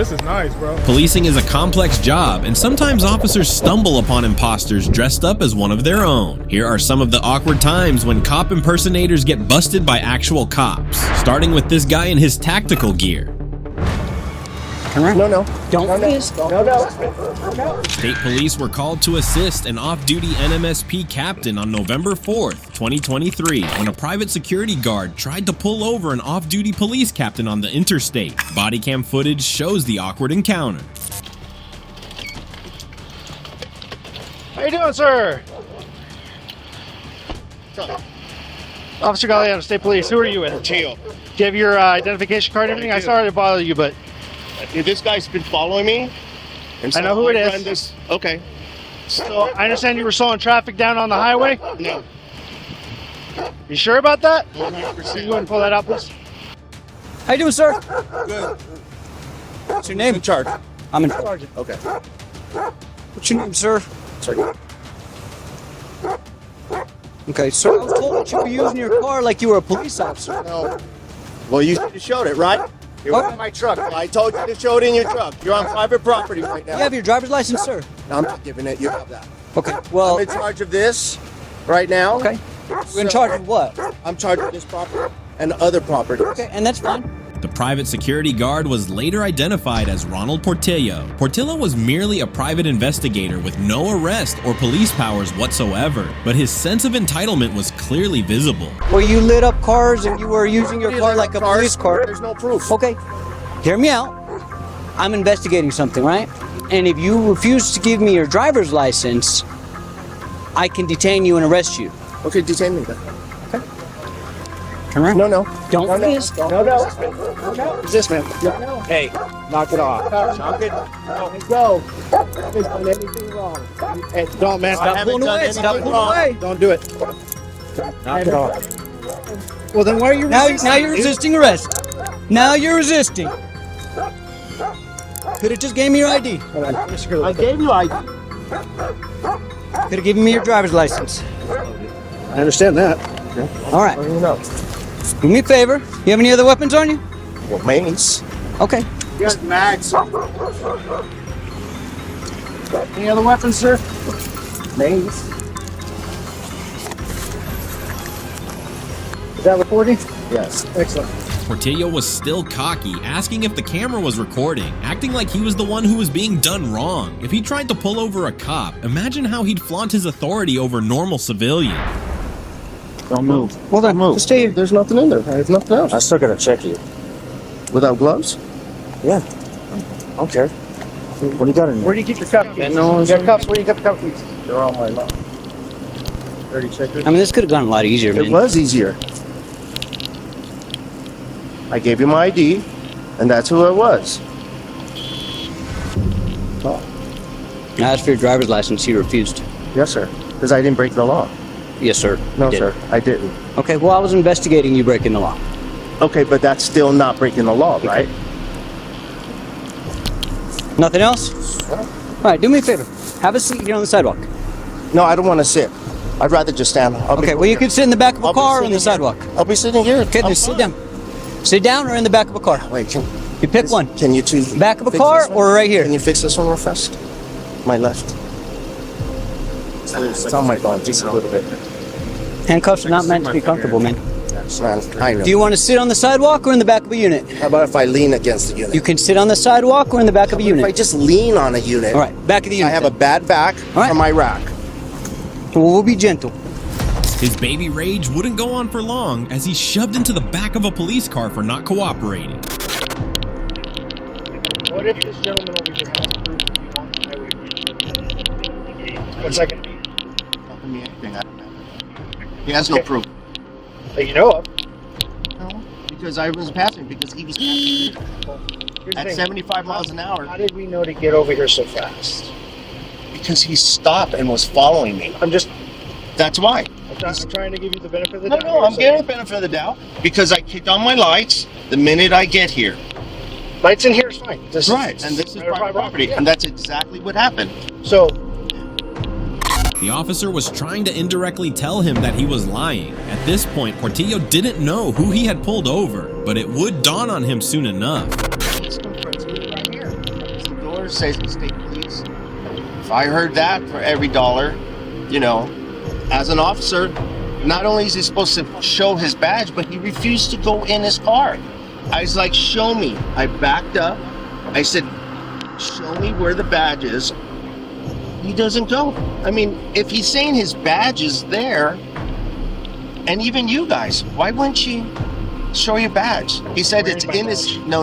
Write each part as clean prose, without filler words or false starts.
this is nice, bro. Policing is a complex job, and sometimes officers stumble upon imposters dressed up as one of their own. Here are some of the awkward times when cop impersonators get busted by actual cops, starting with this guy in his tactical gear. No. Don't. No. State police were called to assist an off-duty NMSP captain on November 4th, 2023, when a private security guard tried to pull over an off-duty police captain on the interstate. Body cam footage shows the awkward encounter. How you doing, sir? Officer Galliano, State Police. Who are you with? Teal. Do you have your identification card and everything? I'm sorry to bother you, but This guy's been following me. And so I know who it is. Okay. So I understand you were slowing traffic down on the highway? No. You sure about that? 100%. Can you go ahead and pull that out, please? How you doing, sir? Good. What's your name? In charge. I'm in charge. Okay. What's your name, sir? Sorry. Okay, sir. I was told that you were using your car like you were a police officer. No. Well, you showed it, right? You're Okay. in my truck. I told you to show it in your truck. You're on private property right now. You have your driver's license, sir? No, I'm not giving it. You have that. Okay, well, I'm in charge of this right now. okay. You're in charge of what? I'm charged with this property and other properties. Okay, and that's fine. The private security guard was later identified as Ronald Portillo. Portillo was merely a private investigator with no arrest or police powers whatsoever, but his sense of entitlement was clearly visible. Well, you lit up cars and you were using your car like a police car. There's no proof. Okay, hear me out. I'm investigating something, right? And if you refuse to give me your driver's license, I can detain you and arrest you. Okay, detain me then. Turn around. No. Don't No. resist. Resist, man. No. Hey, knock it off. Knock it. Let's go. I haven't done anything wrong. Hey, don't, man. Stop pulling away. Stop pulling away. Don't do it. Knock it off. Well, then why are you Now you're resisting arrest. Now you're resisting. Could have just gave me your ID. I gave you ID. Could have given me your driver's license. I understand that. All right. What do you know? Do me a favor. You have any other weapons on you? Well, mains. Okay. You got mags. Any other weapons, sir? Mains. Is that recording? Yes. Excellent. Portillo was still cocky, asking if the camera was recording, acting like he was the one who was being done wrong. If he tried to pull over a cop, imagine how he'd flaunt his authority over normal civilians. Don't move. Well then, Move. just stay here. There's nothing in there. There's nothing else. I still gotta check you. Without gloves? Yeah. I don't care. What do you got in there? Where do you keep your cuff keys? No, You got cuffs? Where do you keep the cuff keys? They're on my lap. Already checked it. I mean, this could have gone a lot easier, It man. was easier. I gave you my ID, and that's who it was. Oh, I asked for your driver's license. You refused. yes, sir. Because I didn't break the law. Yes, sir. No, You did. sir, I didn't. Okay, well, I was investigating you breaking the law. Okay, but that's still not breaking the law, right? Nothing else? All right, do me a favor. Have a seat here on the sidewalk. No, I don't want to sit. I'd rather just stand. Okay, well, you can sit in the back of a I'll be car or on sitting the sidewalk. here. I'll be sitting here. Okay, I'm just sit fine. down. Sit down or in the back of a car. Wait, You pick one. Can you two Back of a fix car this one? or right here? Can you fix this one real fast? My left. It's on my body just a little bit. Handcuffs are not meant to be comfortable, man. Man, I know. Do you want to sit on the sidewalk or in the back of a unit? How about if I lean against the unit? You can sit on the sidewalk or in the back of a If I unit. just lean on a unit, All right, back of the I unit. have a bad back All right. from my rack. Well, we'll be gentle. His baby rage wouldn't go on for long as he shoved into the back of a police car for not cooperating. What if this gentleman over here has proof that you on the highway? What's that going to be? Not gonna be anything. He has no Okay. proof. That you know of. No, because I was passing. Because he was passing Here's the at thing. 75 miles an hour. How did we know to get over here so fast? Because he stopped and was following me. I'm That's why. trying to give you the benefit of the No, doubt. no, I'm getting the benefit of the doubt because I kicked on my lights the minute I get here. Lights in here is fine. This Right, and this is private property, and that's exactly what happened. So, The officer was trying to indirectly tell him that he was lying. At this point, Portillo didn't know who he had pulled over, but it would dawn on him soon enough. Right here. says state police. If I heard that for every dollar, you know, as an officer, not only is he supposed to show his badge, but he refused to go in his car. I was like, show me. I backed up. I said, show me where the badge is. He doesn't go. I mean, if he's saying his badge is there, and even you guys, why wouldn't you show your badge? He said it's in his, no,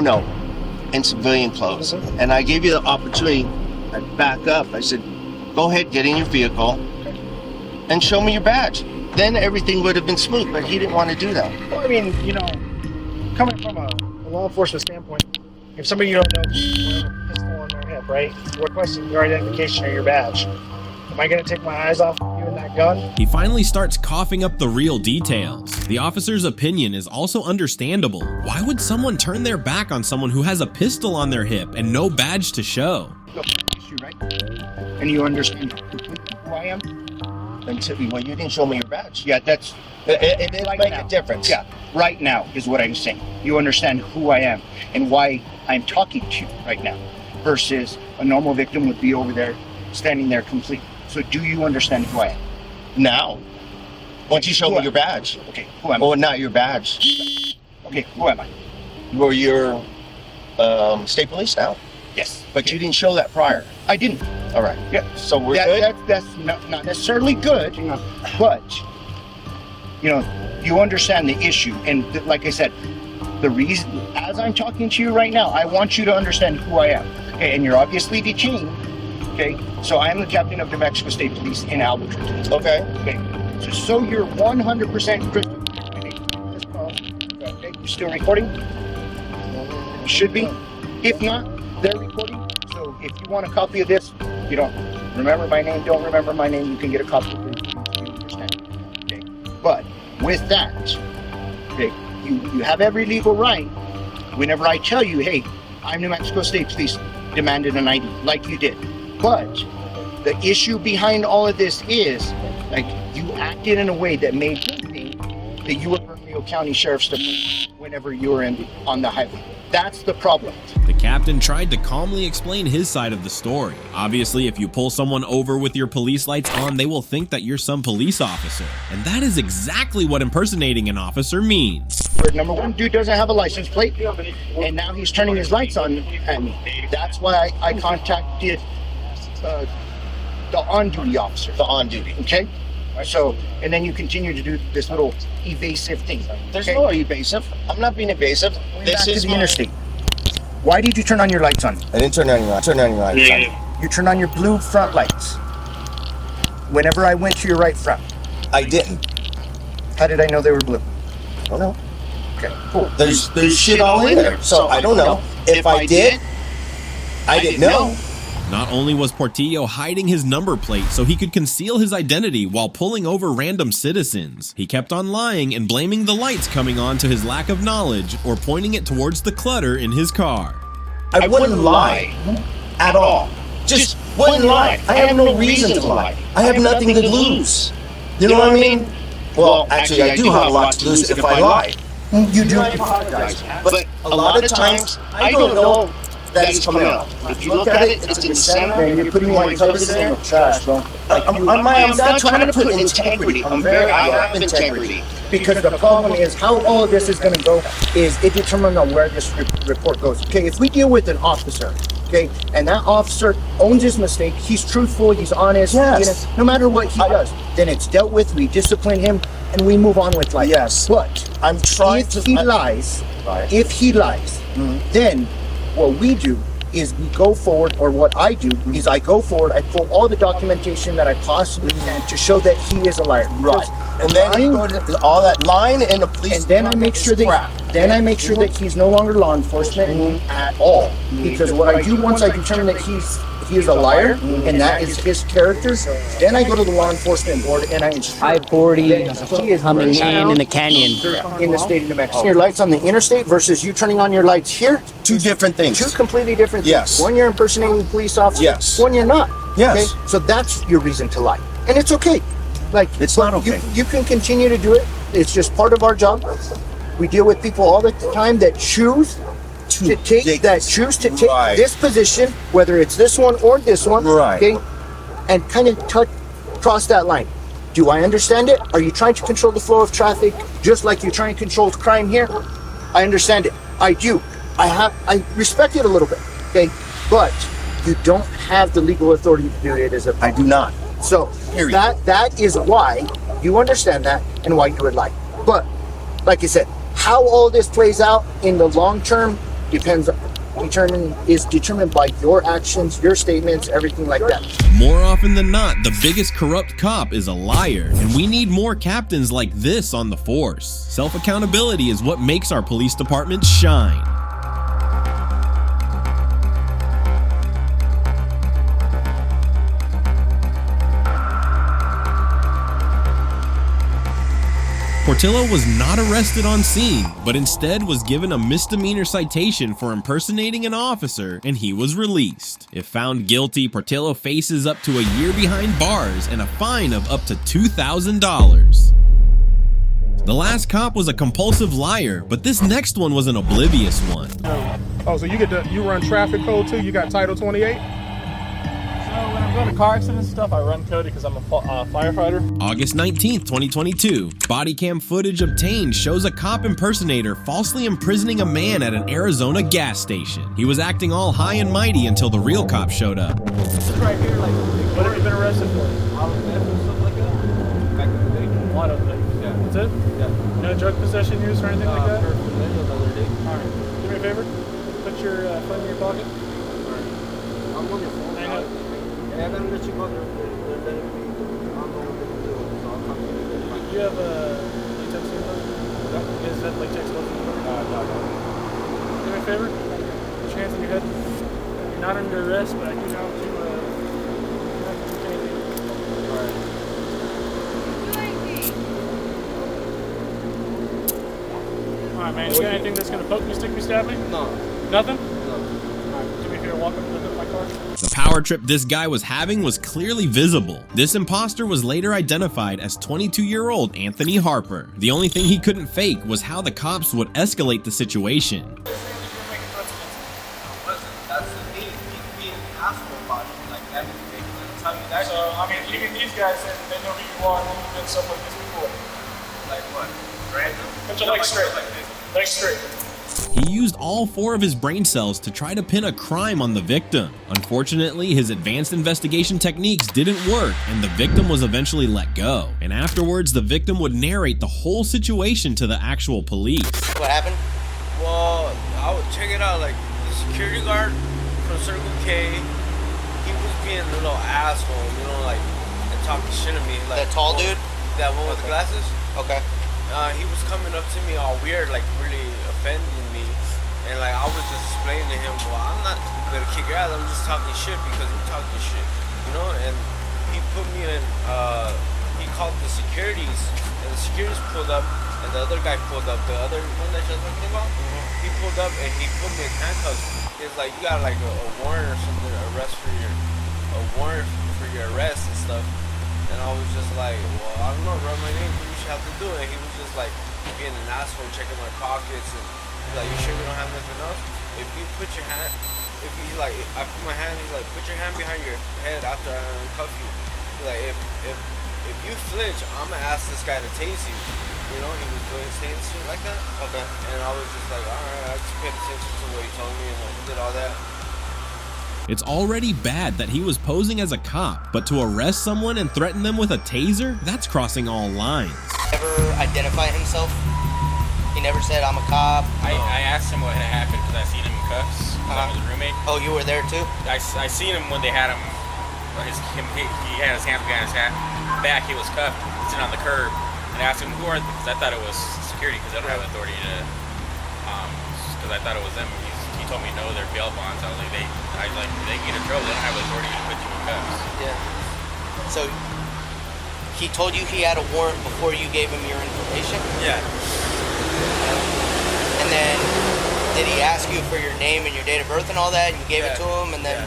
in civilian clothes. And I gave you the opportunity. I back up. I said, go ahead, get in your vehicle and show me your badge. Then everything would have been smooth, but he didn't want to do that. Well, I mean, you know, coming from a law enforcement standpoint, if somebody you don't know has a pistol on their hip, right, requesting your identification or your badge, am I going to take my eyes off you and that gun? He finally starts coughing up the real details. The officer's opinion is also understandable. Why would someone turn their back on someone who has a pistol on their hip and no badge to show? Issue, right? And you understand who I am? Well, you didn't show me your badge. Yeah, it did Right make now. a difference. Yeah, right now is what I'm saying. You understand who I am and why I'm talking to you right now versus a normal victim would be over there, standing there complete. So do you understand who I am? Now, once you show Who me am your badge. Okay, who am I? Oh, not your badge. Okay, who am I? Well, you're state police now, Yes. but you didn't show that prior. I didn't. All right. Yeah. So we're good? That's not necessarily good, but you understand the issue. And like I said, the reason, as I'm talking to you right now, I want you to understand who I am. Okay, and you're obviously detained. Okay, so I am the captain of New Mexico State Police in Albuquerque. Okay. Okay, so you're 100% crystal clear. This call, okay, you're still recording? You should be. If not, they're recording. So if you want a copy of this, you don't remember my name, don't remember my name, you can get a copy of it. You understand? Okay. But with that, okay, you have every legal right whenever I tell you, hey, I'm New Mexico State Police, demanded an ID, like you did. But the issue behind all of this is, like, you acted in a way that made me think that you were Bernalillo County Sheriff's Department whenever you were on the highway. That's the problem. The captain tried to calmly explain his side of the story. Obviously, if you pull someone over with your police lights on, they will think that you're some police officer. And that is exactly what impersonating an officer means. Number one, dude doesn't have a license plate, and now he's turning his lights on at me. That's why I contacted the on-duty officer. The on duty. Okay? So, and then you continue to do this little evasive thing. There's okay? no evasive. I'm not being evasive. Back to the interstate. Why did you turn on your lights on? I didn't turn on your lights. You turned on your blue front lights whenever I went to your right front. I didn't. How did I know they were blue? I don't know. Okay, cool. There's shit all in there. So I don't know. If I did, I didn't know. Not only was Portillo hiding his number plate so he could conceal his identity while pulling over random citizens, he kept on lying and blaming the lights coming on to his lack of knowledge or pointing it towards the clutter in his car. I wouldn't lie at all. Just wouldn't lie. I have no reason to lie. I have nothing to lose. You know what I mean? Well, actually, I do have a lot to lose if I lie. You do. I apologize. But a lot of times, I don't know that it's coming out. If you look at it, it's in center. Man, you're putting my colors in the trash, bro. I'm not trying to put integrity. I have integrity. Because the problem is how all of this is going to go is it determines on where this report goes. Okay, if we deal with an officer, okay, and that officer owns his mistake, he's truthful, he's honest, Yes. no matter what he does, then it's dealt with, we discipline him, and we move on with life. Yes. But I'm trying if to. he lies, then what we do is we go forward, or what I do is I go forward, I pull all the documentation that I possibly can to show that he is a liar. Right. And then you go to all that line in the police. And then I make sure that he's no longer law enforcement at all. Because what I do once I determine that he is a liar and that is his character, then I go to the law enforcement board and I instruct I-40 coming in the canyon. in the state of New Mexico. Your lights on the interstate versus you turning on your lights here. Two different things. Two completely different things. Yes. One you're impersonating a police officer. Yes. One you're not. Yes. Okay? So that's your reason to lie. And it's okay. Like, It's not okay. You can continue to do it. It's just part of our job. We deal with people all the time that choose to take Right. this position, whether it's this one or this one, Right. okay, and kind of cross that line. Do I understand it? Are you trying to control the flow of traffic just like you're trying to control crime here? I understand it. I do. I respect it a little bit, okay? But you don't have the legal authority to do it as a I do not. So Period. that is why you understand that and why you would like. But like I said, how all this plays out in the long term is determined by your actions, your statements, everything like that. More often than not, the biggest corrupt cop is a liar, and we need more captains like this on the force. Self-accountability is what makes our police department shine. Portillo was not arrested on scene, but instead was given a misdemeanor citation for impersonating an officer, and he was released. If found guilty, Portillo faces up to a year behind bars and a fine of up to $2,000. The last cop was a compulsive liar, but this next one was an oblivious one. Oh, so you run traffic code too? You got Title 28? So when I'm going to car accidents and stuff, I run code because I'm a firefighter. August 19th, 2022. Body cam footage obtained shows a cop impersonator falsely imprisoning a man at an Arizona gas station. He was acting all high and mighty until the real cop showed up. This is right here, like, what have you been arrested for? Something like that? Back in the day? A lot of things. Yeah. That's it? Yeah. No drug possession use or anything like that? Another day. Alright. Do me a favor. Put your phone in your pocket. Alright. I'm on your phone. Hang up. I'm gonna let you go there. Do you have a latex number? Is that latex number? No. Do me a favor. Put your hands on your head. You're not under arrest, but I do now to detain you. Alright. Alright, man. You got anything that's gonna poke me, stick me, stab me? No. Nothing? No. Alright. Do me a favor. Walk up to the hood of my car. The power trip this guy was having was clearly visible. This imposter was later identified as 22-year-old Anthony Harper. The only thing he couldn't fake was how the cops would escalate the situation. So, I mean, even these guys, they know who you are and you've done stuff like this before. Like what? Random? Put your legs straight. Legs straight. He used all 4 of his brain cells to try to pin a crime on the victim. Unfortunately, his advanced investigation techniques didn't work, and the victim was eventually let go. And afterwards, the victim would narrate the whole situation to the actual police. What happened? Well, I would check it out, like, the security guard from Circle K, he was being a little asshole, you know, like, and talking shit to me. Like, that tall dude? That one with the glasses? Okay. He was coming up to me all weird, like, really offending me. And, like, I was just explaining to him, well, I'm not gonna kick your ass, I'm just talking shit because you're talking shit, you know? And he put me in, he called the securities, and the securities pulled up, and the other guy pulled up, the other one that you're talking about, he pulled up and he put me in handcuffs. It's like, you got like a warrant or something, a warrant for your arrest and stuff. And I was just like, well, I don't know, bro, my name, you should have to do it. And he was just like being an asshole, checking my pockets, and he's like, you sure we don't have nothing else? If you put your hand, if you like, I put my hand, he's like, put your hand behind your head after I uncuff you. He's like, if you flinch, I'm gonna ask this guy to tase you. You know, he was saying shit like that. Okay. And I was just like, alright, I just paid attention to what he told me and I did all that. It's already bad that he was posing as a cop, but to arrest someone and threaten them with a taser? That's crossing all lines. Never identified himself? He never said, I'm a cop? I asked him what had happened because I seen him in cuffs. I was his roommate. Oh, you were there too? I seen him when they had him. He had his hands behind his back. He was cuffed, sitting on the curb. And I asked him, who are they? Because I thought it was security because I don't have authority to, because I thought it was them. He told me no, they're bail bonds. I was like, they get in trouble. They don't have authority to put you in cuffs. Yeah. So he told you he had a warrant before you gave him your information? Yeah. And then did he ask you for your name and your date of birth and all that? And you gave it to him? And then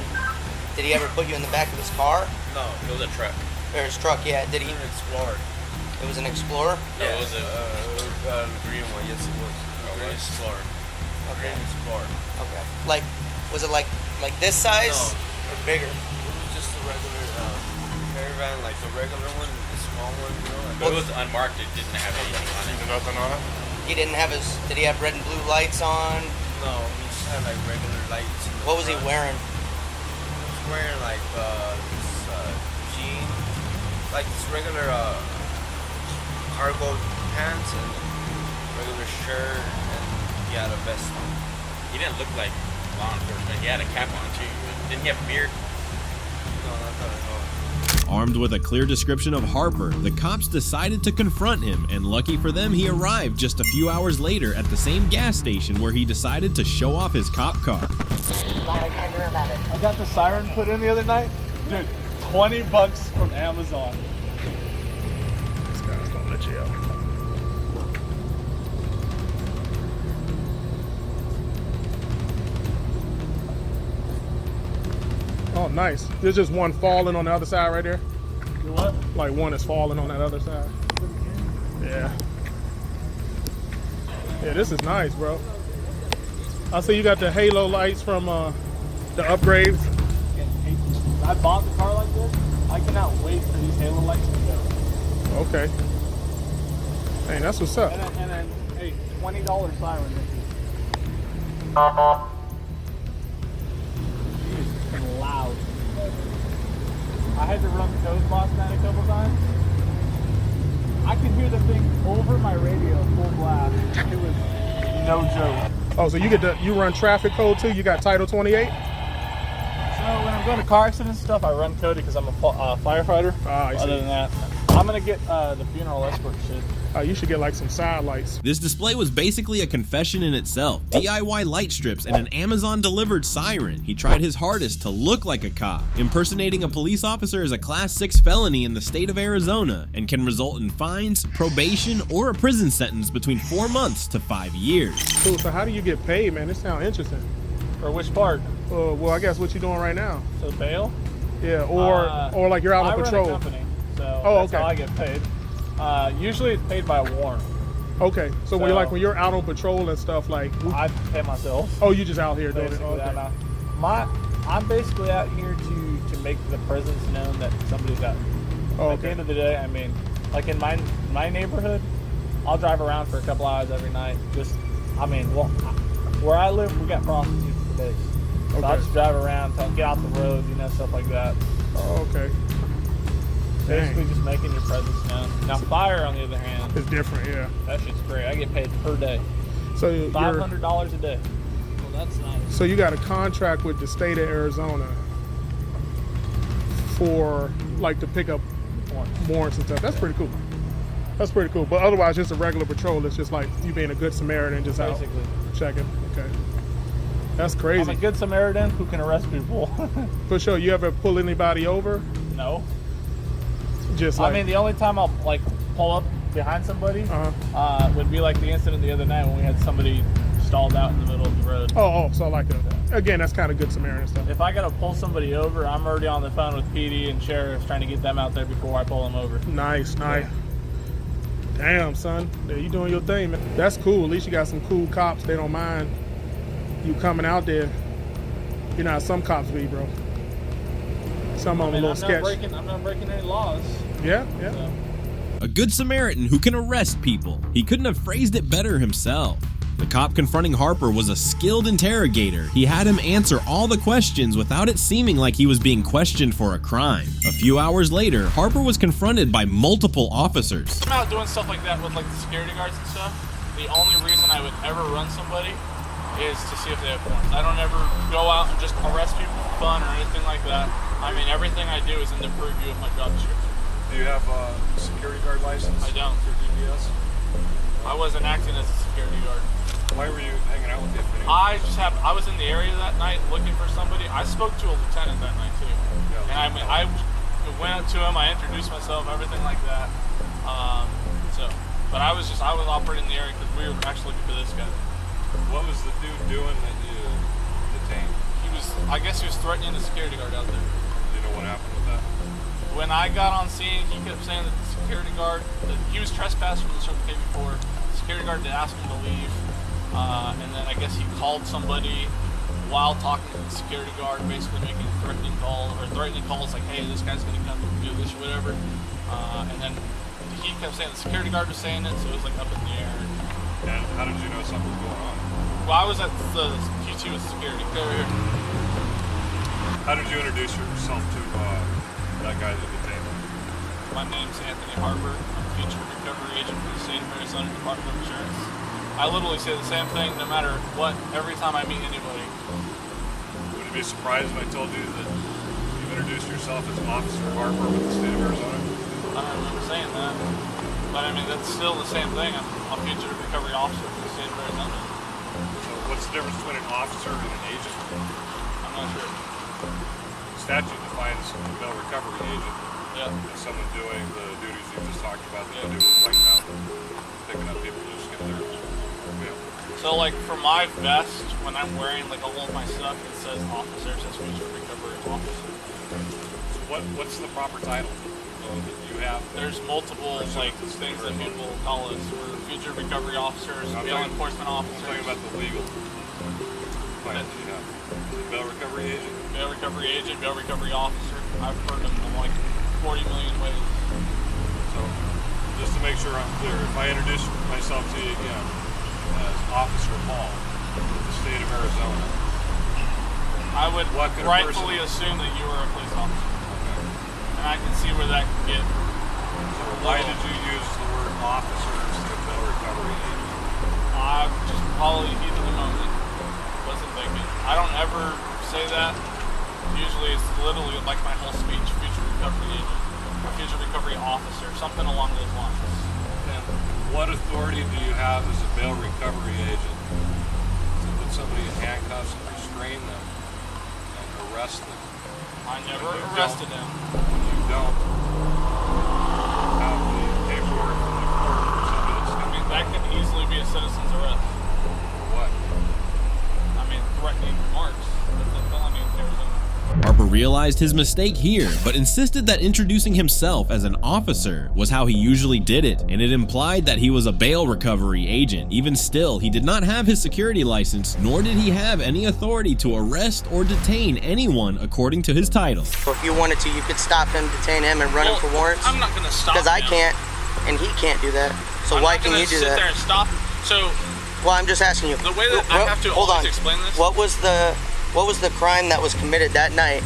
did he ever put you in the back of his car? No, it was a truck. Or his truck, yeah. Did he? It was an Explorer. It was an Explorer? No, it was a green one. Yes, it was. A green Explorer. Okay. In his car. Okay. Like, was it like this size or bigger? It was just a regular caravan, like the regular one, the small one, you know. But it was unmarked. It didn't have anything on it. Nothing on it? He didn't have his. Did he have red and blue lights on? No, he just had like regular lights. What was he wearing? He was wearing like this jean, like this regular cargo pants and regular shirt, and he had a vest on. He didn't look like law enforcement. He had a cap on too. Didn't he have a beard? No, not that I know. Armed with a clear description of Harper, the cops decided to confront him, and lucky for them, he arrived just a few hours later at the same gas station where he decided to show off his cop car. I got the siren put in the other night. Dude, $20 from Amazon. This guy's going to jail. Oh, nice. There's just one falling on the other side right there. You what? Like one is falling on that other side. Yeah. Yeah, this is nice, bro. I see you got the halo lights from the upgrades. I bought the car like this. I cannot wait for these halo lights to go. Okay. Hey, that's what's up. And then hey, $20 siren. It's loud. I had to run code last night a couple times. I could hear the thing over my radio full blast. It was no joke. Oh, so you run traffic code too? You got Title 28? So when I'm going to car accidents and stuff, I run code because I'm a firefighter. I see. Other than that, I'm gonna get the funeral escort shit. You should get like some side lights. This display was basically a confession in itself. DIY light strips and an Amazon delivered siren. He tried his hardest to look like a cop. Impersonating a police officer is a Class 6 felony in the state of Arizona and can result in fines, probation, or a prison sentence between 4 months to 5 years. Cool, so how do you get paid, man? This sounds interesting. For which part? Well, I guess what you're doing right now. So bail? Yeah, or like you're out on patrol. I run a company, so that's okay. how I get paid. Usually it's paid by a warrant. Okay, so when you're out on patrol and stuff, like I pay myself. Oh, you just out here doing it? Okay. I'm basically out here to make the presence known that somebody's out here. At the end of the day, I mean, like in my neighborhood, I'll drive around for a couple hours every night. Where I live, we got prostitutes for days. So I just drive around, get out the road, stuff like that. Oh, okay. Basically just making your presence known. Now fire, on the other hand, it's different, yeah. That shit's great. I get paid per day. So $500 a day. Well, that's nice. So you got a contract with the state of Arizona for like to pick up warrants and stuff. That's pretty cool. That's pretty cool. But otherwise, just a regular patrol. It's just like you being a good Samaritan, just basically out checking. Okay. That's crazy. I'm a good Samaritan who can arrest people. For sure. You ever pull anybody over? No. Just like, I mean, the only time I'll like pull up behind somebody would be like the incident the other night when we had somebody stalled out in the middle of the road. So like again, that's kind of good Samaritan stuff. If I gotta pull somebody over, I'm already on the phone with PD and sheriffs trying to get them out there before I pull them over. Nice. Damn, son, you doing your thing, man. That's cool. At least you got some cool cops. They don't mind you coming out there. You know how some cops be, bro. Some of them a little sketch. I'm not breaking any laws. Yeah. So. A good Samaritan who can arrest people. He couldn't have phrased it better himself. The cop confronting Harper was a skilled interrogator. He had him answer all the questions without it seeming like he was being questioned for a crime. A few hours later, Harper was confronted by multiple officers. I'm out doing stuff like that with like the security guards and stuff. The only reason I would ever run somebody is to see if they have warrants. I don't ever go out and just arrest people for fun or anything like that. I mean, everything I do is in the purview of my job description. Do you have a security guard license? I don't. Through DPS? I wasn't acting as a security guard. Why were you hanging out with the infinity? I was in the area that night looking for somebody. I spoke to a lieutenant that night too. Yeah, and I went up to him, I introduced myself, everything like that. But I was operating in the area because we were actually looking for this guy. What was the dude doing that you detained? I guess he was threatening the security guard out there. Do you know what happened with that? When I got on scene, he kept saying that the security guard, that he was trespassed from the Circle K before. The security guard had asked him to leave. And then I guess he called somebody while talking to the security guard, basically making threatening calls, like, hey, this guy's gonna come do this or whatever. And then he kept saying the security guard was saying it, so it was like up in the air. And how did you know something was going on? Well, I was at the QT with security. Go over here. How did you introduce yourself to that guy that detained him? My name's Anthony Harper. I'm a future recovery agent for the state of Arizona Department of Insurance. I literally say the same thing no matter what, every time I meet anybody. Would you be surprised if I told you that you introduced yourself as Officer Harper with the state of Arizona? I don't remember saying that. But I mean, that's still the same thing. I'm a future recovery officer for the state of Arizona. So what's the difference between an officer and an agent? I'm not sure. Statute defines a bail recovery agent Yeah. as someone doing the duties you just talked about that you do with White Mountain, picking up people to just get their bail. So like for my vest, when I'm wearing like all of my stuff, it says officer, it says future recovery officer. So what's the proper title that you have? There's multiple like things that people call us. We're future recovery officers, bail enforcement officers. I'm talking about the legal plan that you have. Bail recovery agent? Bail recovery agent, bail recovery officer. I've heard them in like 40 million ways. So, just to make sure I'm clear, if I introduce myself to you again as Officer Hall with the state of Arizona, I would rightfully assume that you were a police officer. Okay. And I can see where that could get. So why did you use the word officer instead of bail recovery agent? I'm just probably heat of the moment. Wasn't thinking. I don't ever say that. Usually it's literally like my whole speech, future recovery agent, or future recovery officer, something along those lines. And what authority do you have as a bail recovery agent to put somebody in handcuffs and restrain them and arrest them? I never arrested him. When you don't have the paperwork from the court for somebody that's I mean, that could easily be a citizen's arrest. what? I mean, threatening remarks. That's a felony in Arizona. Harper realized his mistake here, but insisted that introducing himself as an officer was how he usually did it, and it implied that he was a bail recovery agent. Even still, he did not have his security license, nor did he have any authority to arrest or detain anyone according to his title. So if you wanted to, you could stop him, detain him, and run him for warrants. I'm not going to stop him. Because I can't, and he can't do that. So why can you do sit that? there and stop. So Well, I'm just asking you. the way that I have to hold always on. explain this. What was the crime that was committed that night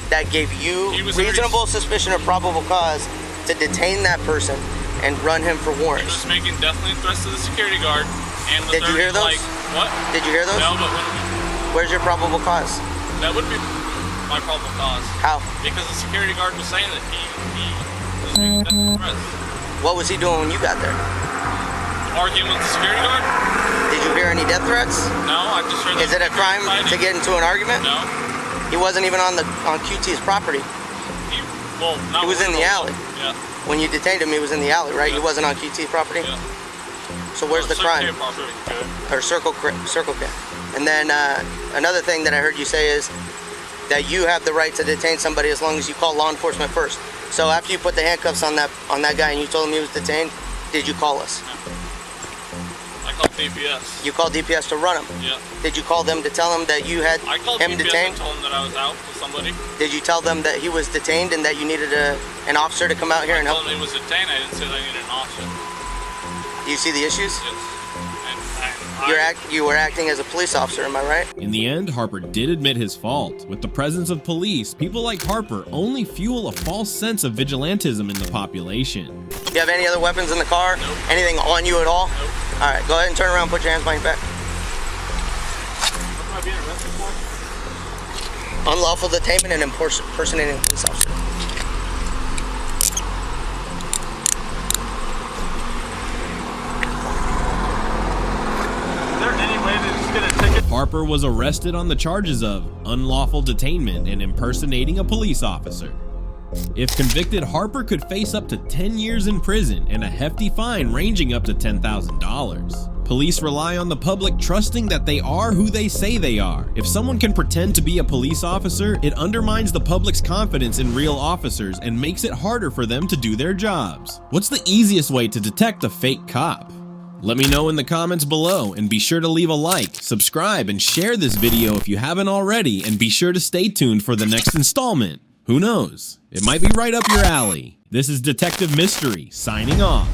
that gave you He was reasonable suspicion or probable cause to detain that person and run him for He warrants? was making definitely threats to the security guard. And Did you hear those? Like, what? Did you hear those? No, but Where's your probable cause? that would be my probable cause. How? Because the security guard was saying that he was making death threats. What was he doing when you got there? Arguing with the security guard? Did you hear any death threats? No, I just heard that. Is it a crime to get into an argument? No. He wasn't even on QT's property. Not He was in the alley. Yeah. When you detained him, he was in the alley, right? He wasn't on QT's property? Yeah. So where's the crime? Property. Good. Or Circle K. And then another thing that I heard you say is that you have the right to detain somebody as long as you call law enforcement first. So after you put the handcuffs on that guy and you told him he was detained, did you call us? I called DPS. You called DPS to run him? Yeah. Did you call them to tell him that you had I called him DPS detained? and told him that I was out with somebody. Did you tell them that he was detained and that you needed an officer to come out here and I help told him him? he was detained. I didn't say that I needed an officer. Do you see the issues? Yes. You were acting as a police officer, am I right? In the end, Harper did admit his fault. With the presence of police, people like Harper only fuel a false sense of vigilantism in the population. Do you have any other weapons in the car? Nope. Anything on you at all? Nope. All right, go ahead and turn around and put your hands behind your back. What am I being arrested for? Unlawful detainment and impersonating a police officer. Is there any way to just get a ticket? Harper was arrested on the charges of unlawful detainment and impersonating a police officer. If convicted, Harper could face up to 10 years in prison and a hefty fine ranging up to $10,000. Police rely on the public trusting that they are who they say they are. If someone can pretend to be a police officer, it undermines the public's confidence in real officers and makes it harder for them to do their jobs. What's the easiest way to detect a fake cop? Let me know in the comments below, and be sure to leave a like, subscribe, and share this video if you haven't already, and be sure to stay tuned for the next installment. Who knows? It might be right up your alley. This is Detective Mystery, signing off.